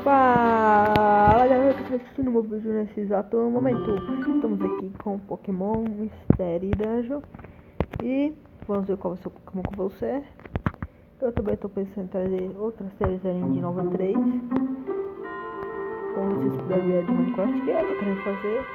Fala galera que está assistindo meu vídeo nesse exato momento. Estamos aqui com Pokémon Mystery Dungeon e vamos ver qual vai ser o Pokémon que você. Eu também estou pensando em trazer outras séries além de Nova 3. Como vocês puderam ver de Minecraft, que eu estou querendo fazer.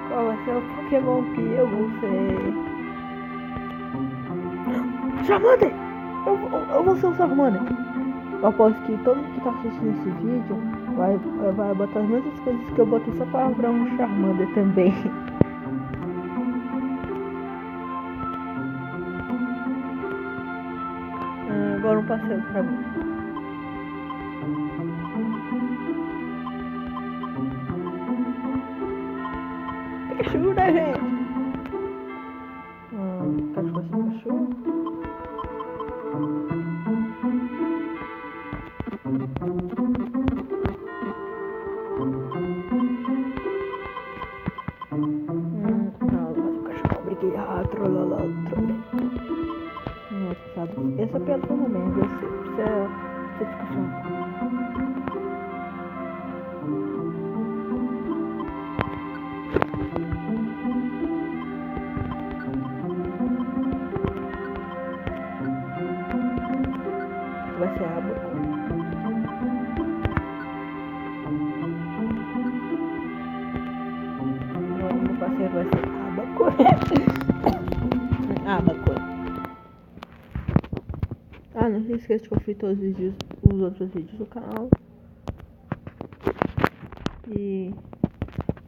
Qual vai ser o Pokémon que eu vou ser? Charmander! Eu vou ser o Charmander! Eu aposto que todo mundo que tá assistindo esse vídeo vai botar as mesmas coisas que eu botei só pra virar um Charmander também. Agora um passeio pra mim. Pikachu, né, gente? Cachorro sem cachorro. Não, mas o cachorro briguei. Trololó, trolei. Sabe? Essa piada foi no meio, eu sei. Precisa discussão. Vai ser Abaco. Meu parceiro vai ser Abaco. Abaco. Não se esqueça de conferir todos os outros vídeos do canal. E,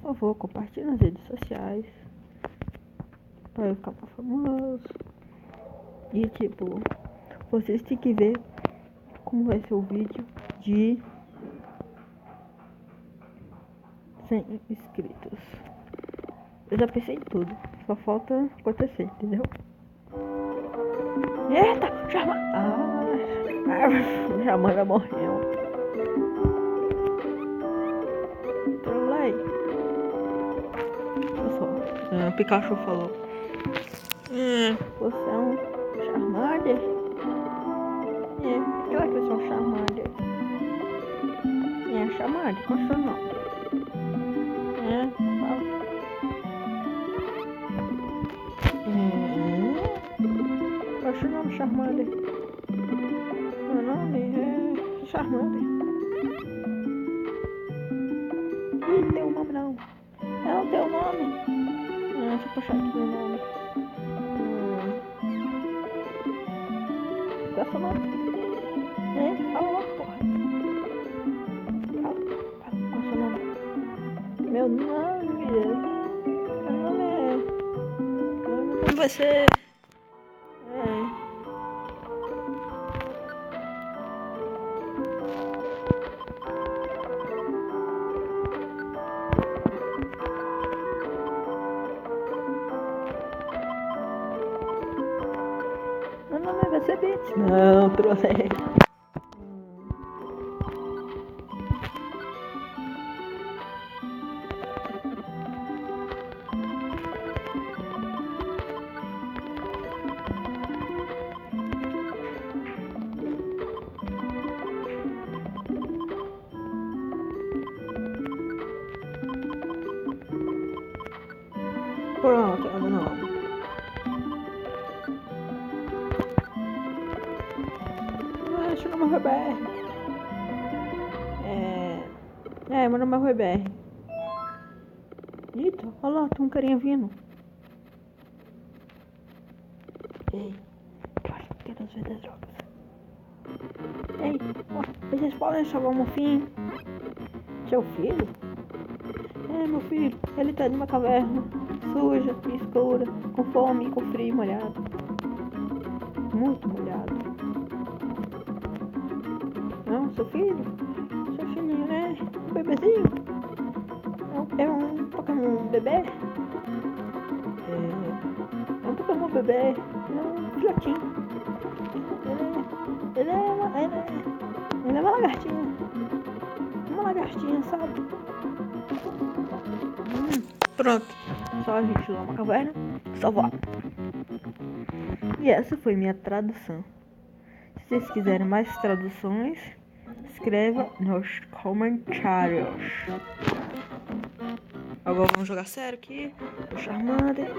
por favor, compartilhe nas redes sociais. Pra eu ficar mais famoso. E, tipo, vocês têm que ver como vai ser o vídeo de 100 inscritos. Eu já pensei em tudo, só falta acontecer, entendeu? Eita, Charmander morreu. Trolei. Pessoal, o Pikachu falou: você é um Charmander? Eu acho que eu sou um Charmander. Charmander, qual é o seu nome? Qual é o seu nome, Charmander? Meu nome é Charmander. Ih, tem um nome não. Eu não tenho nome. Deixa eu puxar aqui meu nome. Qual é o seu nome? Fala logo, porra. Fala, qual é o seu nome? Meu nome vai ser... Meu nome vai ser Beats. Não, trolei. Pronto, é o meu nome. Meu nome é Rui BR. Meu nome é Rui BR. Eita, olha lá, tem um carinha vindo. Ei, quero vender drogas. Ei, vocês podem salvar o Mofim? Seu filho? Meu filho, ele tá numa caverna. suja, escura, com fome, com frio, molhado. Muito molhado. Não, seu filho? Seu filhinho, né? Um bebezinho? É um Pokémon bebê? É um Pokémon bebê. É um filhotinho. Ele é uma lagartinha. Uma lagartinha, sabe? Pronto. Só a gente lá uma caverna. Salvar. E essa foi minha tradução. Se vocês quiserem mais traduções, escreva nos comentários. Agora vamos jogar sério aqui. O Charmander.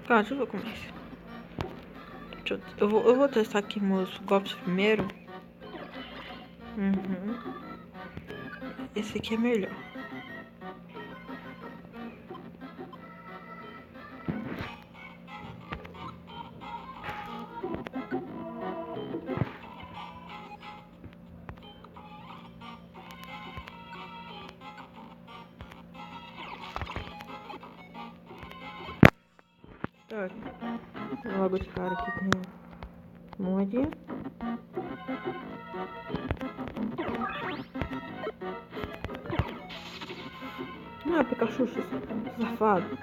Tá, deixa eu ver como é isso. Eu vou testar aqui meus golpes primeiro. Esse aqui é melhor. Tá. Logo de cara aqui tem uma moedinha. Ah, Pikachu, safado.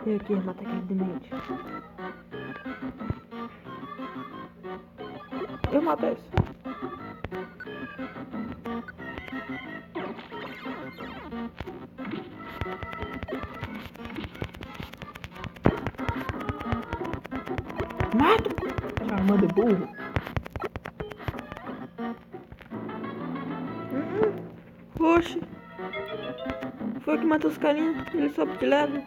Vem aqui matar aquele demente. Eu mato esse. Mato! Charmander burro. Oxe. Foi que matou os carinha. Ele sobe de level.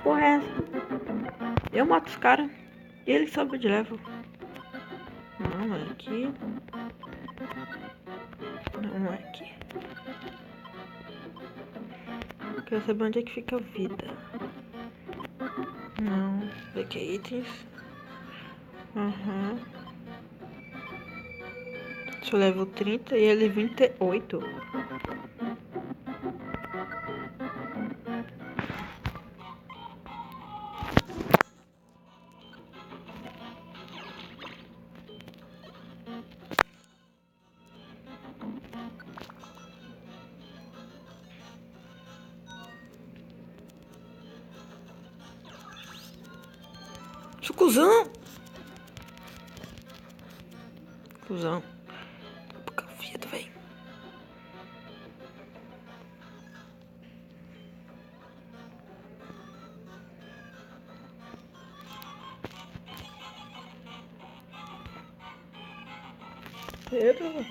Porra é essa? Eu mato os caras. E ele sobe de level. Não é aqui. Não é aqui. Quero saber onde é que fica a vida. Não. Daqui é itens. Sou level 30 e ele 28. Seu cuzão! Cuzão. Fica viado, velho. Pedro.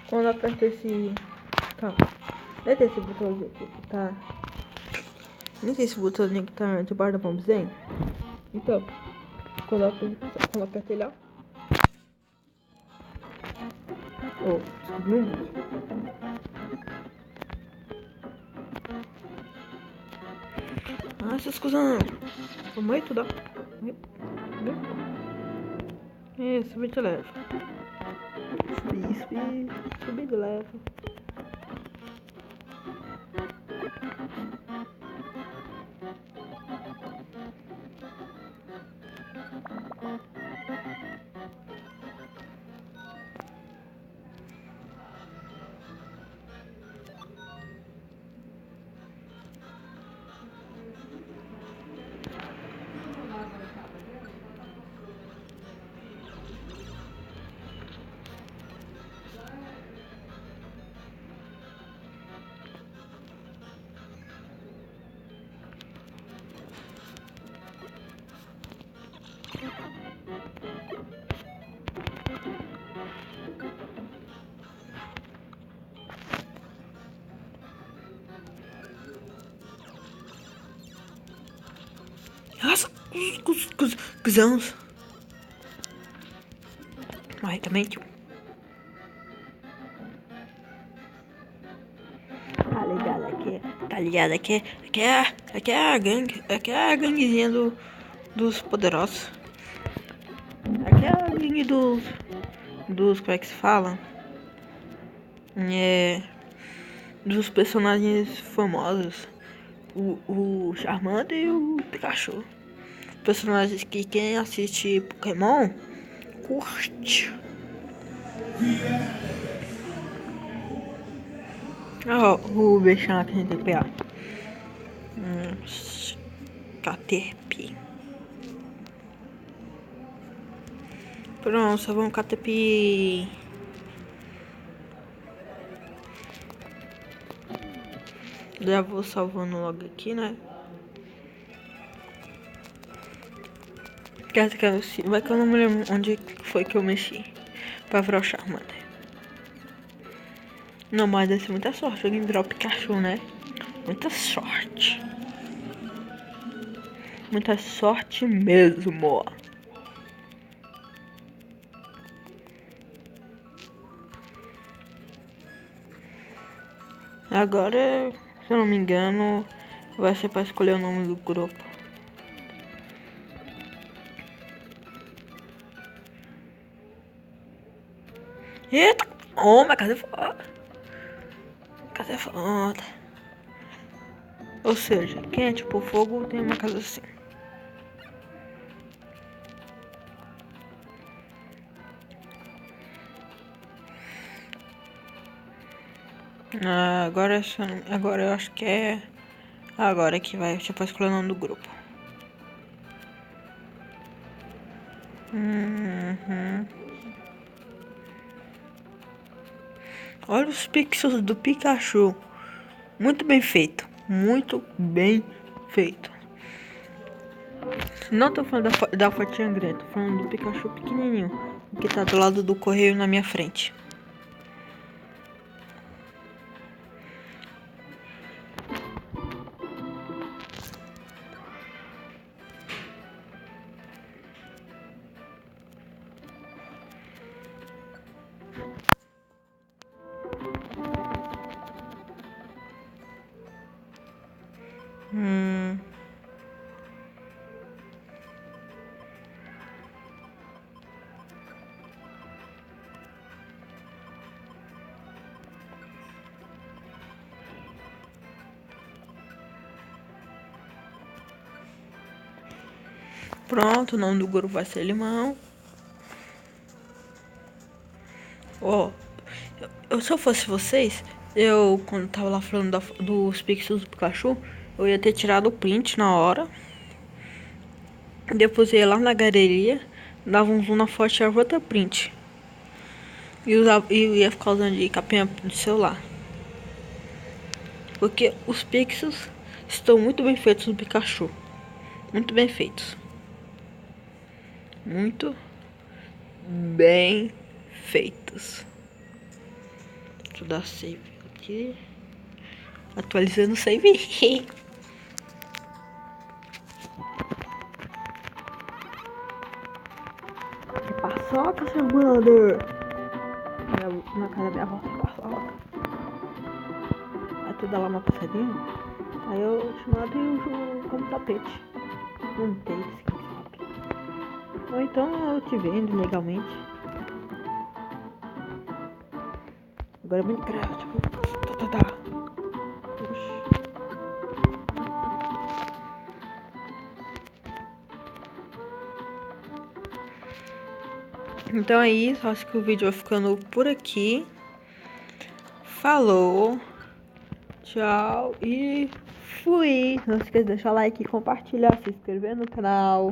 Quando eu aperto esse... Calma. Deve ter esse botãozinho aqui que tá... Nem sei se o botãozinho que tá debaixo da bombzinha. Então, quando eu aperto ele, ó. Desculpa, essas coisas. Vamos aí, tudo, ó. Subi de level. Subi de level. Nossa, cuzãos. Morre também, tio. ligado? Aqui é a gangue. Aqui é a ganguezinha dos poderosos. Aqui é a gangue como é que se fala? Dos personagens famosos. O Charmander e o Pikachu. Personagens que quem assiste Pokémon curte. O bichão lá que a gente tem que pegar. Caterpie. Pronto, só vamos Caterpie. Já vou salvando logo aqui, né? Vai que eu não me lembro onde foi que eu mexi pra virar o Charmander. Não, mas deve ser muita sorte alguém virar o Pikachu, né? Muita sorte. Muita sorte mesmo. Agora, se eu não me engano, vai ser pra escolher o nome do grupo. Eita! Oh, mas cadê foda? Cadê foda? Ou seja, quem é tipo fogo tem uma casa assim. Agora eu acho que é. Agora que vai tipo escolher o nome do grupo. Olha os pixels do Pikachu. Muito bem feito. Muito bem feito. Não tô falando da fotinha grande, tô falando do Pikachu pequenininho, que tá do lado do correio na minha frente. Pronto, o nome do grupo vai ser Limão. Se eu fosse vocês, quando tava lá falando dos pixels do Pikachu, eu ia ter tirado o print na hora. Depois ia lá na galeria, dava um zoom na foto e tirava outra print. E ia ficar usando de capinha de celular. Porque os pixels estão muito bem feitos no Pikachu. Muito bem feitos. Muito bem feitos. Deixa eu dar save aqui. Atualizando o save. Paçoca, Charmander. Na casa da minha avó tem paçoca. Aí tu dá lá uma passadinha. Aí eu chamado e uso como tapete. Não tem esse que sabe. Ou então eu te vendo legalmente. Agora é Minecraft. Então é isso, acho que o vídeo vai ficando por aqui. Falou, tchau e fui. Não esqueça de deixar like, compartilhar, se inscrever no canal.